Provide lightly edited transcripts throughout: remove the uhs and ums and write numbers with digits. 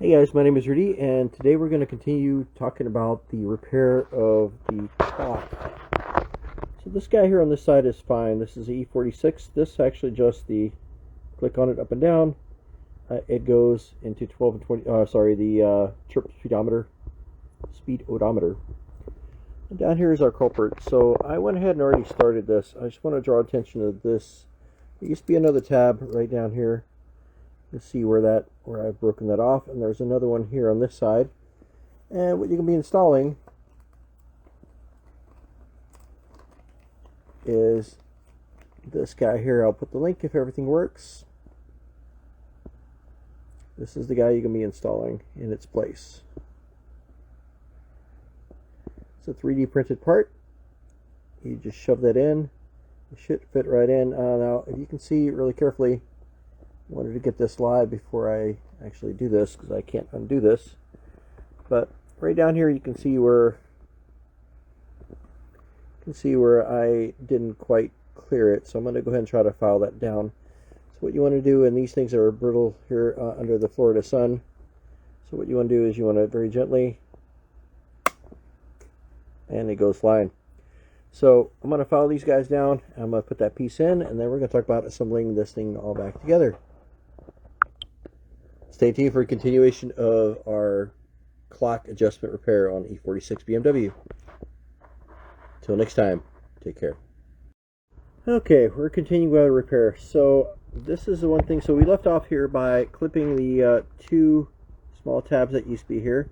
Hey guys, my name is Rudy, and today we're going to continue talking about the repair of the clock. So this guy here on this side is fine. This is the E46. This actually just the click on it up and down. It goes into 12 and 20. The trip speed odometer. And down here is our culprit. So I went ahead and already started this. I just want to draw attention to this. There used to be another tab right down here. Let's see where I've broken that off, and there's another one here on this side. And what you're going to be installing is this guy here. I'll put the link if everything works. This is the guy you're going to be installing in its place. It's a 3D printed part. You just shove that in. It should fit right in. Now, if you can see really carefully, I wanted to get this live before I actually do this because I can't undo this. But right down here you can see where I didn't quite clear it. So I'm going to go ahead and try to file that down. So what you want to do, and these things are brittle here under the Florida sun. So what you want to do is you want to very gently, and it goes flying. So I'm going to file these guys down. I'm going to put that piece in, and then we're going to talk about assembling this thing all back together. Stay tuned for a continuation of our clock adjustment repair on E46 BMW. Till next time, take care. Okay, we're continuing with our repair. So this is the one thing. So we left off here by clipping the two small tabs that used to be here.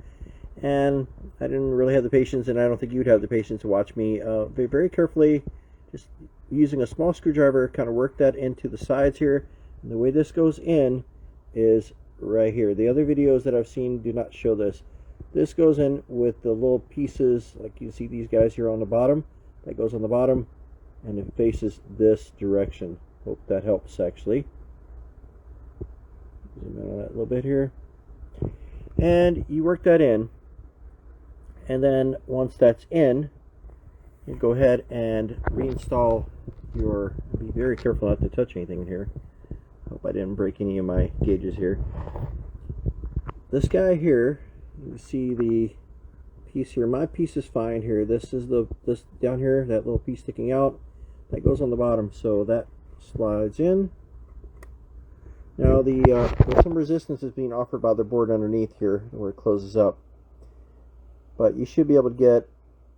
And I didn't really have the patience, and I don't think you'd have the patience to watch me very carefully, just using a small screwdriver, kind of work that into the sides here. And the way this goes in is right here. The other videos that I've seen do not show this. This goes in with the little pieces, like you see these guys here on the bottom. That goes on the bottom, and it faces this direction. Hope that helps actually. Zoom in on that a little bit here. And you work that in. And then once that's in, you go ahead and reinstall your, be very careful not to touch anything in here. Hope I didn't break any of my gauges here. This guy here, you see the piece here. My piece is fine here. This is this down here, that little piece sticking out, that goes on the bottom, so that slides in. Now there's some resistance is being offered by the board underneath here where it closes up. But you should be able to get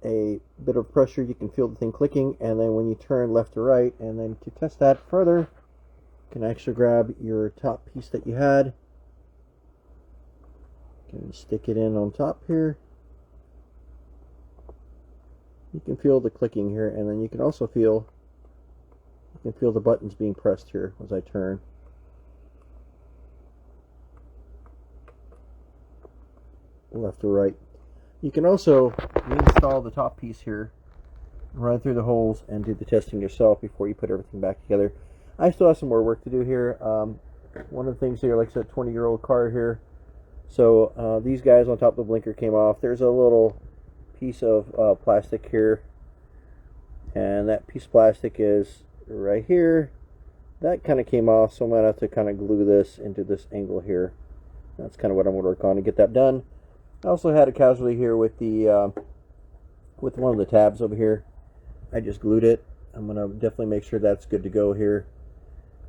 a bit of pressure. You can feel the thing clicking, and then when you turn left to right, and then to test that further, you can actually grab your top piece that you had. You can stick it in on top here. You can feel the clicking here, and then you can also feel the buttons being pressed here as I turn. Left to right. You can also reinstall the top piece here, run through the holes, and do the testing yourself before you put everything back together. I still have some more work to do here. One of the things here, like I said, 20-year-old car here. So these guys on top of the blinker came off. There's a little piece of plastic here, and that piece of plastic is right here. That kind of came off, so I'm going to have to kind of glue this into this angle here. That's kind of what I'm going to work on to get that done. I also had a casualty here with the with one of the tabs over here. I just glued it. I'm going to definitely make sure that's good to go here.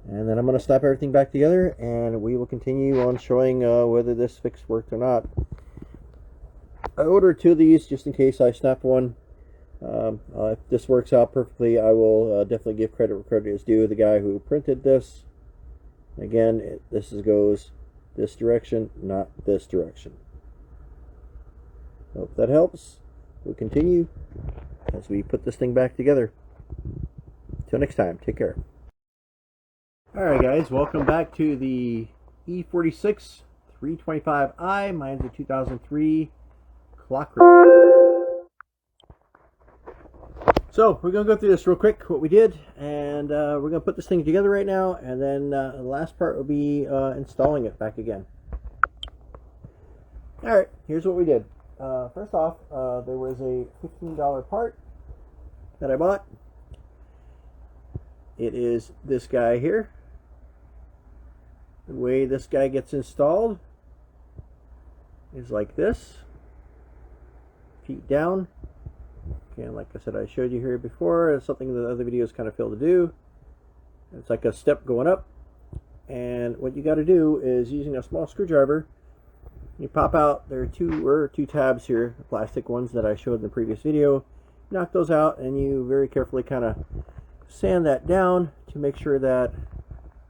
And then I'm going to snap everything back together, and we will continue on showing whether this fix worked or not. I ordered two of these just in case I snap one. If this works out perfectly, I will definitely give credit where credit is due. The guy who printed this. Again, this goes this direction, not this direction. Hope that helps. We'll continue as we put this thing back together. Till next time, take care. Alright guys, welcome back to the E46 325i. Mine's a 2003 clock. So we're going to go through this real quick, what we did, and we're going to put this thing together right now, and then the last part will be installing it back again. Alright, here's what we did. First off, there was a $15 part that I bought. It is this guy here. The way this guy gets installed is like this. Feet down. Again, like I said, I showed you here before. It's something that other videos kind of fail to do. It's like a step going up. And what you got to do is, using a small screwdriver, you pop out, there are two tabs here, plastic ones that I showed in the previous video. Knock those out, and you very carefully kind of sand that down to make sure that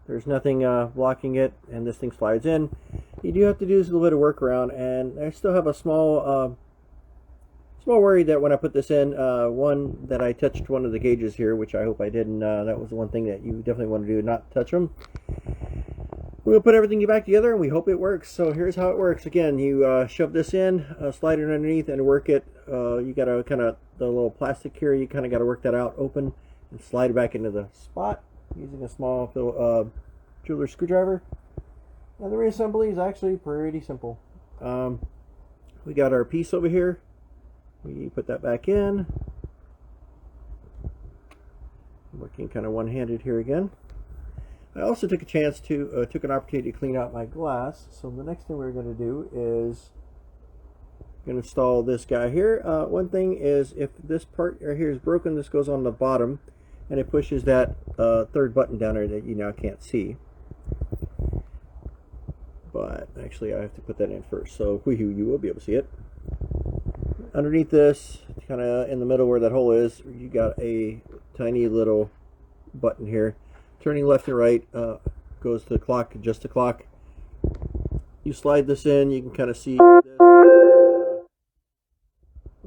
there's nothing blocking it, and this thing slides in. You do have to do a little bit of workaround, and I still have a small worry that when I put this in, one, that I touched one of the gauges here, which I hope I didn't. That was the one thing that you definitely want to do, not touch them. We'll put everything back together, and we hope it works. So here's how it works. Again, you shove this in, slide it underneath, and work it. You got to kind of, the little plastic here, you kind of got to work that out, open, and slide it back into the spot using a small jeweler screwdriver. And the reassembly is actually pretty simple. We got our piece over here. We put that back in. Working kind of one-handed here again. I also took an opportunity to clean out my glass. So the next thing we're going to do is going to install this guy here. One thing is, if this part right here is broken, this goes on the bottom, and it pushes that third button down there that you now can't see. But actually, I have to put that in first, so you will be able to see it. Underneath this, kind of in the middle where that hole is, you got a tiny little button here. Turning left and right goes to the clock, adjust the clock. You slide this in, you can kind of see this,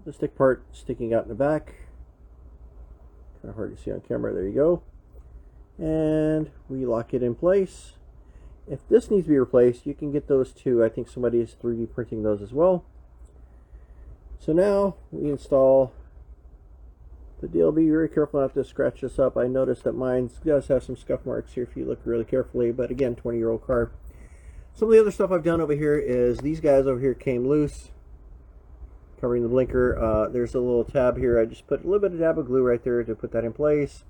the stick part sticking out in the back. Kind of hard to see on camera, there you go. And we lock it in place. If this needs to be replaced, you can get those too. I think somebody is 3D printing those as well. So now we install the deal. Be very careful not to scratch this up. I noticed that mine does have some scuff marks here if you look really carefully, but again, 20-year-old car. Some of the other stuff I've done over here is these guys over here came loose, covering the blinker. There's a little tab here. I just put a little bit of dab of glue right there to put that in place.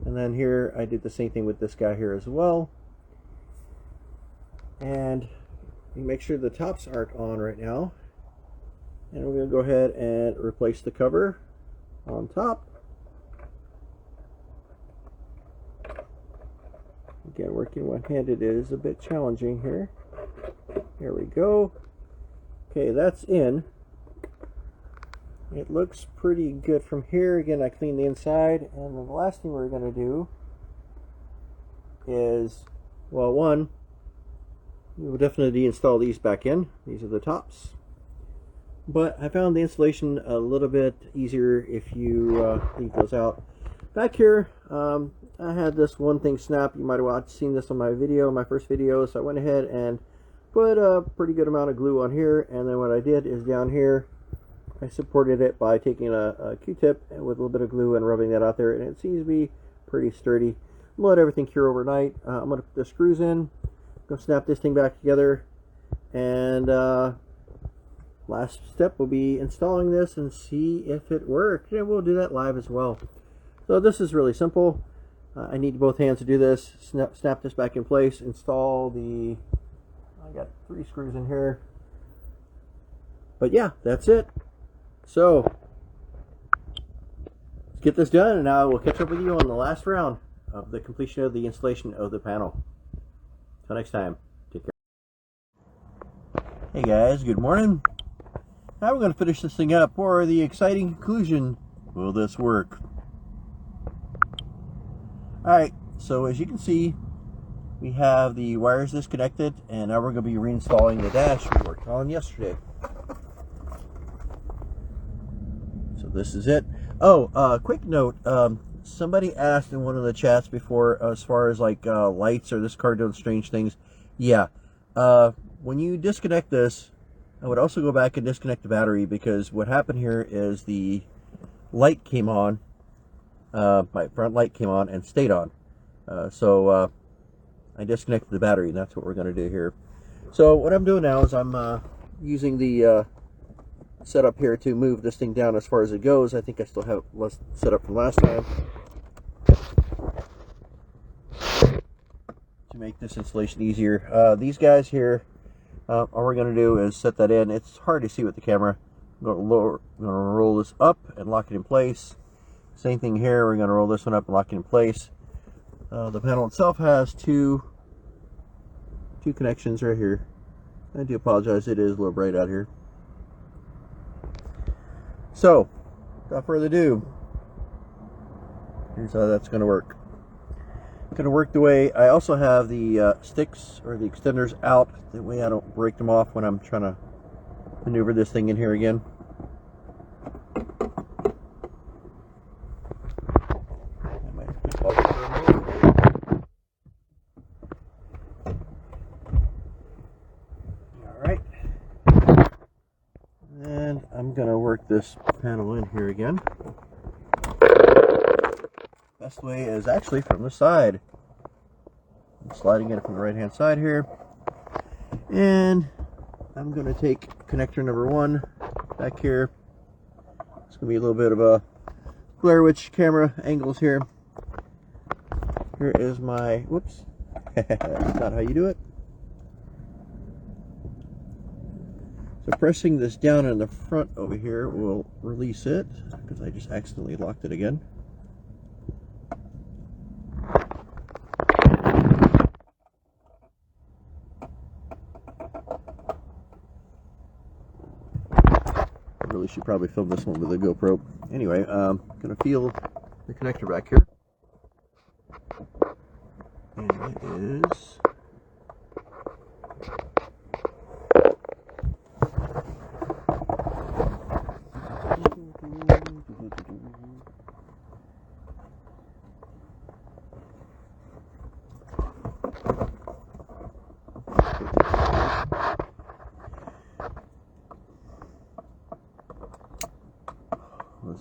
And then here I did the same thing with this guy here as well. And you make sure the tops aren't on right now. And we're going to go ahead and replace the cover on top. Again, working one-handed is a bit challenging here. Here we go. Okay, that's in. It looks pretty good from here. Again, I cleaned the inside, and then the last thing we're going to do is, well, one, we will definitely install these back in. These are the tops. But I found the installation a little bit easier if you leave those out. Back here, I had this one thing snap. You might have seen this on my video, my first video. So I went ahead and put a pretty good amount of glue on here. And then what I did is down here, I supported it by taking a Q-tip with a little bit of glue and rubbing that out there. And it seems to be pretty sturdy. I'm going to let everything cure overnight. I'm going to put the screws in. I'm going to snap this thing back together. And last step will be installing this and see if it works. And we'll do that live as well. So this is really simple. I need both hands to do this. Snap this back in place. Install the, I got 3 screws in here. But yeah, that's it. So let's get this done, and now we'll catch up with you on the last round of the completion of the installation of the panel. Until next time, take care. Hey guys, good morning. Now we're going to finish this thing up for the exciting conclusion. Will this work? Alright, so as you can see, we have the wires disconnected, and now we're going to be reinstalling the dash we worked on yesterday. So this is it. Oh, quick note, somebody asked in one of the chats before, as far as like lights or this car doing strange things. Yeah, when you disconnect this, I would also go back and disconnect the battery, because what happened here is the light came on, my front light came on and stayed on. So I disconnected the battery, and that's what we're going to do here. So what I'm doing now is I'm using the setup here to move this thing down as far as it goes. I think I still have less set up from last time to make this installation easier. These guys here All we're going to do is set that in. It's hard to see with the camera. I'm going to roll this up and lock it in place. Same thing here. We're going to roll this one up and lock it in place. The panel itself has two connections right here. I do apologize, it is a little bright out here. So, without further ado, here's how that's going to work. It's going to work the way I also have the sticks or the extenders out. That way I don't break them off when I'm trying to maneuver this thing in here again. I'm going to work this panel in here again. Best way is actually from the side. I'm sliding it from the right hand side here. And I'm going to take connector number 1 back here. It's going to be a little bit of a Blair Witch camera angles here. Here is my, whoops, that's not how you do it. So pressing this down in the front over here will release it, because I just accidentally locked it again. I really should probably film this one with a GoPro. Anyway, I'm going to feel the connector back here. And it is...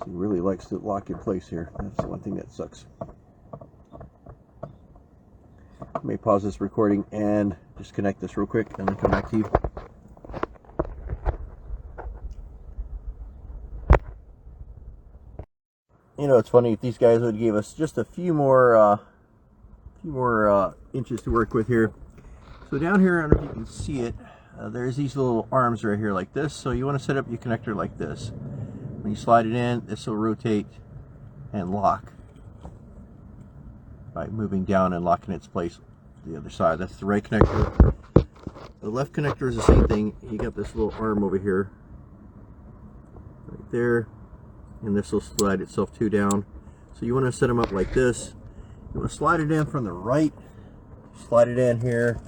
He really likes to lock in place here. That's the one thing that sucks. Let me pause this recording and disconnect this real quick and then come back to you. You know, it's funny if these guys would give us just a few more inches to work with here. So down here, I don't know if you can see it, there's these little arms right here like this. So you want to set up your connector like this. When you slide it in, this will rotate and lock by moving down and locking its place the other side. That's the right connector. The left connector is the same thing. You got this little arm over here, right there, and this will slide itself too down. So you want to set them up like this. You want to slide it in from the right, slide it in here,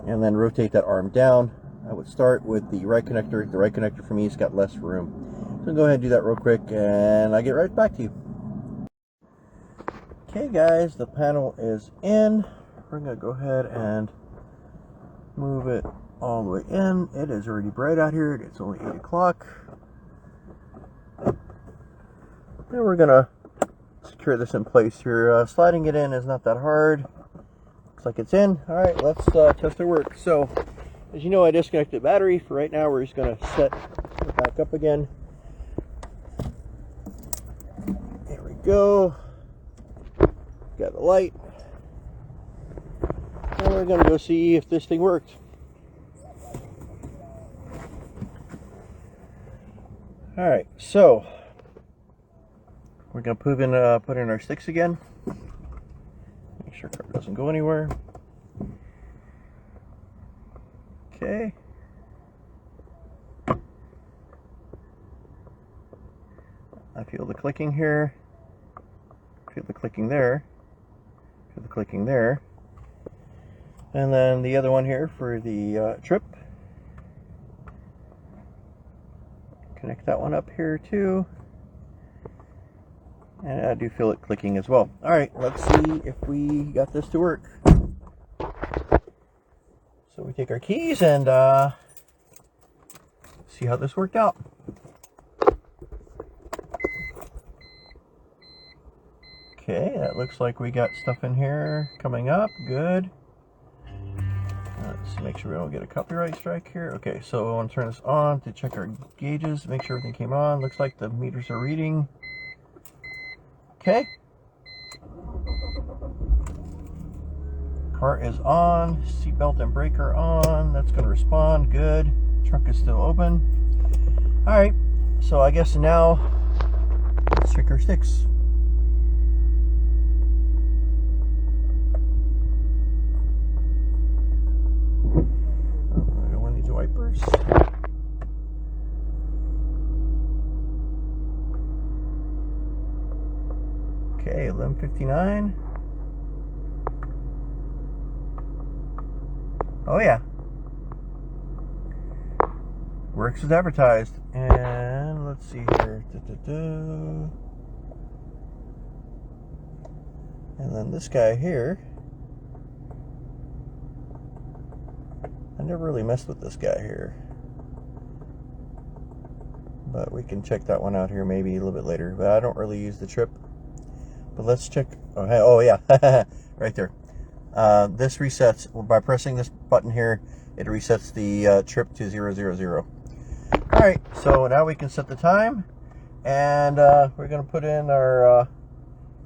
and then rotate that arm down. I would start with the right connector. The right connector for me has got less room. So go ahead and do that real quick and I'll get right back to you. Okay guys, the panel is in. We're going to go ahead and move it all the way in. It is already bright out here. It's only 8 o'clock. And we're going to secure this in place here. Sliding it in is not that hard. Looks like it's in. Alright, let's test our work. So, as you know, I disconnected the battery. For right now, we're just going to set it back up again. There we go. Got the light. And we're going to go see if this thing worked. Alright, so we're going to put in our sticks again. Make sure car doesn't go anywhere. Okay. I feel the clicking here. Feel the clicking there. Feel the clicking there. And then the other one here for the trip. Connect that one up here too. And I do feel it clicking as well. Alright, let's see if we got this to work. So we take our keys and see how this worked out. Okay, that looks like we got stuff in here coming up. Good. Let's make sure we don't get a copyright strike here. Okay, so I want to turn this on to check our gauges, make sure everything came on. Looks like the meters are reading. Okay. Car is on. Seatbelt and brake are on. That's going to respond. Good. Trunk is still open. Alright, so I guess now let's check our sticks. I don't need the wipers. Okay, 11:59. Oh yeah, works as advertised. And let's see here. And then this guy here, I never really messed with this guy here, but we can check that one out here maybe a little bit later. But I don't really use the trip. But let's check. Oh yeah, right there. This resets by pressing this button here. It resets the trip to 000. All right, so now we can set the time, and we're going to put in our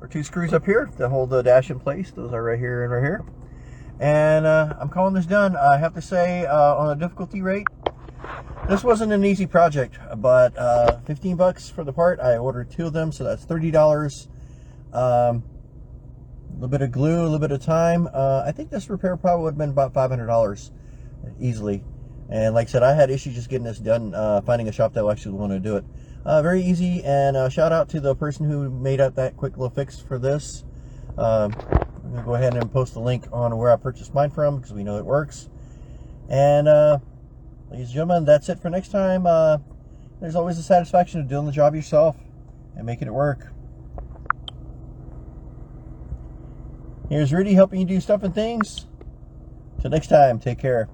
2 screws up here to hold the dash in place. Those are right here and right here. And I'm calling this done. I have to say, on the difficulty rate, this wasn't an easy project, but 15 bucks for the part. I ordered 2 of them, so that's $30. A little bit of glue, a little bit of time. I think this repair probably would have been about $500 easily. And like I said, I had issues just getting this done, finding a shop that will actually want to do it. Very easy, and shout out to the person who made up that quick little fix for this. I'm going to go ahead and post the link on where I purchased mine from, because we know it works. And ladies and gentlemen, that's it for next time. There's always the satisfaction of doing the job yourself and making it work. Here's Rudy helping you do stuff and things. Till next time, take care.